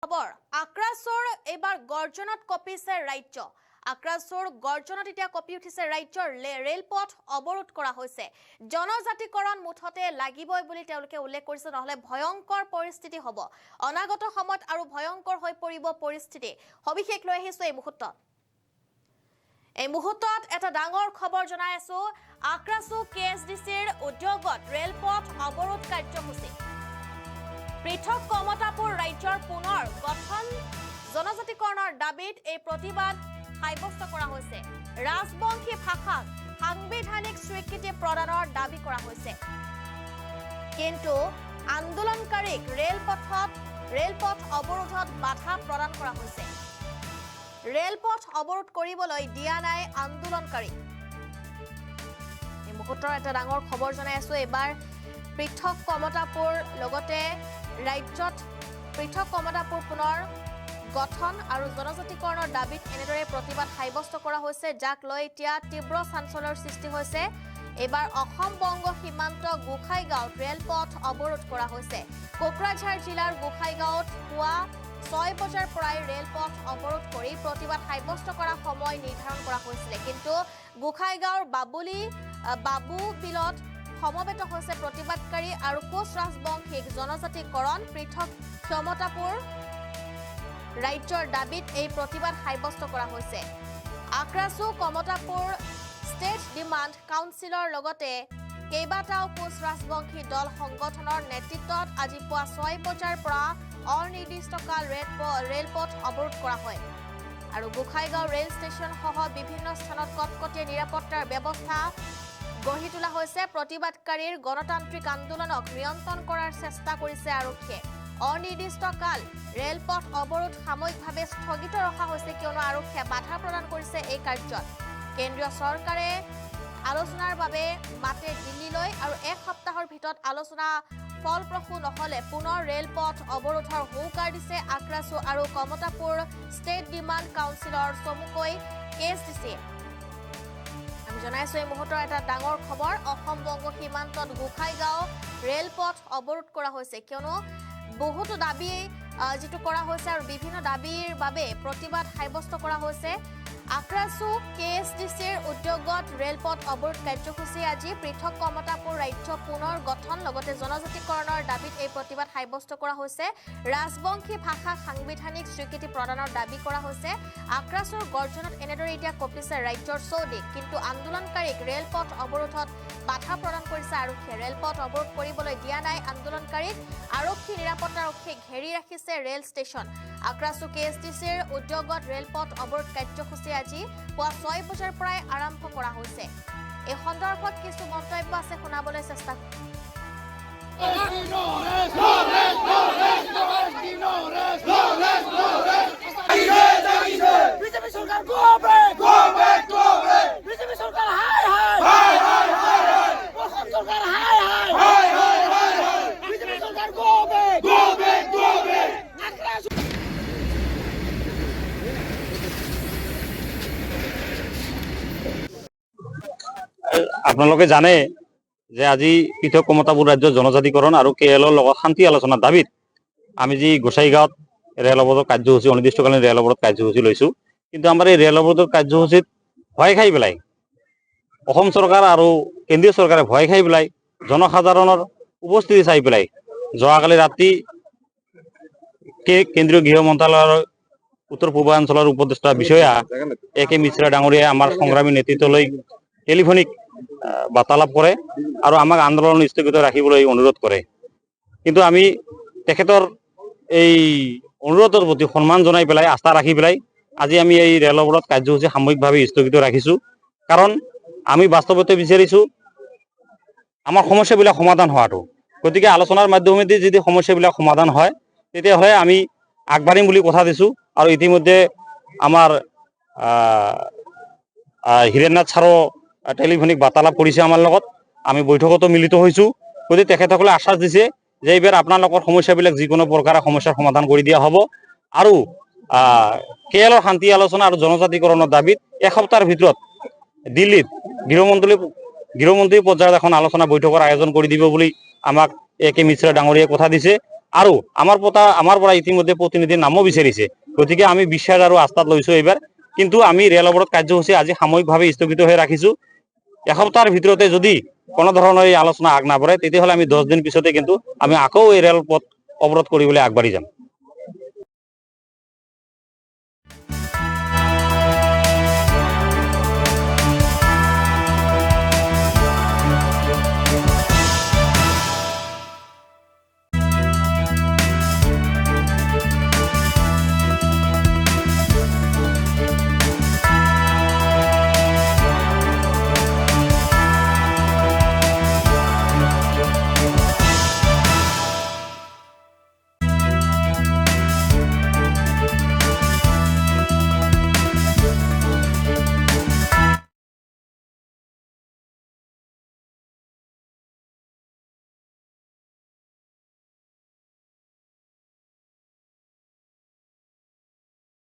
খবৰ আক্ৰাছৰ এবাৰ গৰ্জনত কঁপিছে ৰাজ্য আক্ৰাছৰ গৰ্জনত এতিয়া কঁপি উঠিছে ৰাজ্যৰ ৰেলপথ অৱৰোধ কৰা হৈছে জনজাতিকৰণ মুঠতে লাগিবই বুলি তেওঁলোকে উল্লেখ কৰিছে নহলে ভয়ংকৰ পৰিস্থিতি হ'ব অনাগত সময়ত আৰু ভয়ংকৰ হৈ পৰিব পৰিস্থিতি সবিশেষ লৈ আহিছো এই মুহূৰ্তত এটা ডাঙৰ খবৰ জনাই আছো আক্ৰাছু কেএছডিচিৰ উদ্যোগত ৰেলপথ অৱৰোধ কাৰ্যসূচী পৃথক কমতাপুৰ ৰাজ্যৰ পুনৰ গঠন জনজাতিকৰণৰ দাবীত এই প্ৰতিবাদ সাব্যস্ত কৰা হৈছে ৰাজবংশী ভাষাক সাংবিধানিক স্বীকৃতি প্ৰদানৰ দাবী কৰা হৈছে কিন্তু আন্দোলনকাৰীক ৰেলপথ অৱৰোধত বাধা প্ৰদান কৰা হৈছে ৰেলপথ অৱৰোধ কৰিবলৈ দিয়া নাই আন্দোলনকাৰী এই মুহূৰ্তৰ এটা ডাঙৰ খবৰ জনাই আছো এবাৰ পৃথক কমতাপুৰ লগতে ৰাজ্যত পৃথক কমতাপুৰ পুনৰ গঠন আৰু জনজাতিকৰণৰ দাবীত এনেদৰে প্ৰতিবাদ সাব্যস্ত কৰা হৈছে যাক লৈ এতিয়া তীব্ৰ চাঞ্চল্যৰ সৃষ্টি হৈছে এবাৰ অসম বংগ সীমান্ত গোখাইগাঁৱত ৰেলপথ অৱৰোধ কৰা হৈছে কোকৰাঝাৰ জিলাৰ গোখাইগাঁৱত পুৱা 6 বজাৰ পৰাই ৰেলপথ অৱৰোধ কৰি প্ৰতিবাদ সাব্যস্ত কৰা সময় নিৰ্ধাৰণ কৰা হৈছিল কিন্তু গোখাইগাঁৱৰ বাবু বিলত সমবেত হৈছে প্ৰতিবাদকাৰী আৰু কোচ ৰাজবংশীক জনজাতিকৰণ পৃথক ক্ষমতাপুৰ ৰাজ্যৰ দাবীত এই প্ৰতিবাদ সাব্যস্ত কৰা হৈছে আক্ৰাছু কমতাপুৰ ষ্টেট ডিমাণ্ড কাউন্সিলৰ লগতে কেইবাটাও কোচ ৰাজবংশী দল সংগঠনৰ নেতৃত্বত আজি পুৱা 6 বজাৰ পৰা অনিৰ্দিষ্টকাল ৰেলপথ অৱৰোধ কৰা হয় আৰু গোখাইগাঁও ৰেল ষ্টেচন সহ বিভিন্ন স্থানত কটকটীয়া নিৰাপত্তাৰ ব্যৱস্থা গঢ়ি তোলা হৈছে প্ৰতিবাদকাৰীৰ গণতান্ত্ৰিক আন্দোলনক নিয়ন্ত্ৰণ কৰাৰ চেষ্টা কৰিছে আৰক্ষীয়ে অনিৰ্দিষ্টকাল ৰেলপথ অৱৰোধ সাময়িকভাৱে স্থগিত ৰখা হৈছে কিয়নো আৰক্ষীয়ে বাধা প্ৰদান কৰিছে এই কাৰ্যত কেন্দ্ৰীয় চৰকাৰে আলোচনাৰ বাবে মাতে দিল্লীলৈ আৰু এক সপ্তাহৰ ভিতৰত আলোচনা ফলপ্ৰসূ নহলে পুনৰ ৰেলপথ অৱৰোধৰ হুংকাৰ দিছে আক্ৰাছু আৰু কমতাপুৰ ষ্টেট ডিমাণ্ড কাউন্সিলৰ চমুকৈ কেএছডিচিয়ে আমি জনাইছো এই মুহূৰ্তৰ এটা ডাঙৰ খবৰ অসম বংগ সীমান্তত গোখাইগাঁও ৰেলপথ অৱৰোধ কৰা হৈছে কিয়নো বহুতো দাবী যেটো কৰা হৈছে আৰু বিভিন্ন দাবীৰ বাবে প্ৰতিবাদ সাব্যস্ত কৰা হৈছে আক্ৰাছু কেএছডিচিৰ উদ্যোগত ৰেলপথ অৱৰোধ কাৰ্যসূচী আজি পৃথক কমতাপুৰ ৰাজ্য পুনৰ গঠন লগতে জনজাতিকৰণৰ দাবীত এই প্ৰতিবাদ সাব্যস্ত কৰা হৈছে ৰাজবংশী ভাষাক সাংবিধানিক স্বীকৃতি প্ৰদানৰ দাবী কৰা হৈছে আক্ৰাছুৰ গৰ্জনত এনেদৰে এতিয়া কঁপিছে ৰাজ্যৰ চৌদিশ কিন্তু আন্দোলনকাৰীক ৰেলপথ অৱৰোধত বাধা প্ৰদান কৰিছে আৰক্ষীয়ে ৰেলপথ অৱৰোধ কৰিবলৈ দিয়া নাই আন্দোলনকাৰীক আৰক্ষী নিৰাপত্তাৰক্ষীক ঘেৰি ৰাখিছে ৰেল ষ্টেচন আক্ৰাছু কেএছডিচিৰ উদ্যোগত ৰেলপথ অৱৰোধ কাৰ্যসূচী আজি পুৱা 6 বজাৰ পৰাই আৰম্ভ কৰা হৈছে এই সন্দৰ্ভত কিছু মন্তব্য আছে শুনাবলৈ চেষ্টা আপোনালোকে জানে যে আজি পৃথক কমতাপুৰ ৰাজ্যৰ জনজাতিকৰণ আৰু কেএলৰ লগত শান্তি আলোচনাৰ দাবীত আমি যি গোসাইগাঁৱত ৰেল অৱৰোধ কাৰ্যসূচী অনিৰ্দিষ্টকালীন ৰেল অৱৰোধ কাৰ্যসূচী লৈছো কিন্তু আমাৰ এই ৰেল অৱৰোধৰ কাৰ্যসূচীত ভয় খাই পেলাই অসম চৰকাৰ আৰু কেন্দ্ৰীয় চৰকাৰে ভয় খাই পেলাই জনসাধাৰণৰ উপস্থিতি চাই পেলাই যোৱাকালি ৰাতি কেন্দ্ৰীয় গৃহ মন্ত্ৰালয়ৰ উত্তৰ পূৰ্বাঞ্চলৰ উপদেষ্টা বিষয়া এ.কে. মিশ্ৰা ডাঙৰীয়াই আমাৰ সংগ্ৰামী নেতৃত্বলৈ টেলিফোনিক বাৰ্তালাপ কৰে আৰু আমাক আন্দোলন স্থগিত ৰাখিবলৈ অনুৰোধ কৰে কিন্তু আমি তেখেতৰ এই অনুৰোধৰ প্ৰতি সন্মান জনাই পেলাই আস্থা ৰাখি পেলাই আজি আমি এই ৰেল অৱৰোধ কাৰ্যসূচী সাময়িকভাৱে স্থগিত ৰাখিছো কাৰণ আমি বাস্তৱতে বিচাৰিছো আমাৰ সমস্যাবিলাক সমাধান হোৱাটো গতিকে আলোচনাৰ মাধ্যমেদি যদি সমস্যাবিলাক সমাধান হয় তেতিয়াহ'লে আমি আগবাঢ়িম বুলি কথা দিছো আৰু ইতিমধ্যে আমাৰ হিৰেণনাথ ছাৰো টেলিফোনিক বাৰ্তালাপ কৰিছে আমাৰ লগত আমি বৈঠকতো মিলিত হৈছো গতিকে তেখেতসকলে আশ্বাস দিছে যে এইবাৰ আপোনালোকৰ সমস্যাবিলাক যিকোনো প্ৰকাৰে সমস্যাৰ সমাধান কৰি দিয়া হ'ব আৰু কেএলৰ শান্তি আলোচনা আৰু জনজাতিকৰণৰ দাবীত এসপ্তাহৰ ভিতৰত দিল্লীত গৃহমন্ত্ৰী পৰ্যায়ত এখন আলোচনা বৈঠকৰ আয়োজন কৰি দিব বুলি আমাক এ.কে. মিশ্ৰা ডাঙৰীয়াই কথা দিছে আৰু আমাৰ পৰা ইতিমধ্যে প্ৰতিনিধিৰ নামো বিচাৰিছে। গতিকে আমি বিশ্বাস আৰু আস্থাত লৈছো এইবাৰ। কিন্তু আমি ৰেল অৱৰোধ কাৰ্যসূচী আজি সাময়িকভাৱে স্থগিত হৈ ৰাখিছো। এসপ্তাহৰ ভিতৰতে যদি কোনো ধৰণৰ এই আলোচনা আগ নাবঢ়ে তেতিয়াহ'লে আমি 10 দিন পিছতে কিন্তু আমি আকৌ এই ৰেলপথ অৱৰোধ কৰিবলৈ আগবাঢ়ি যাম।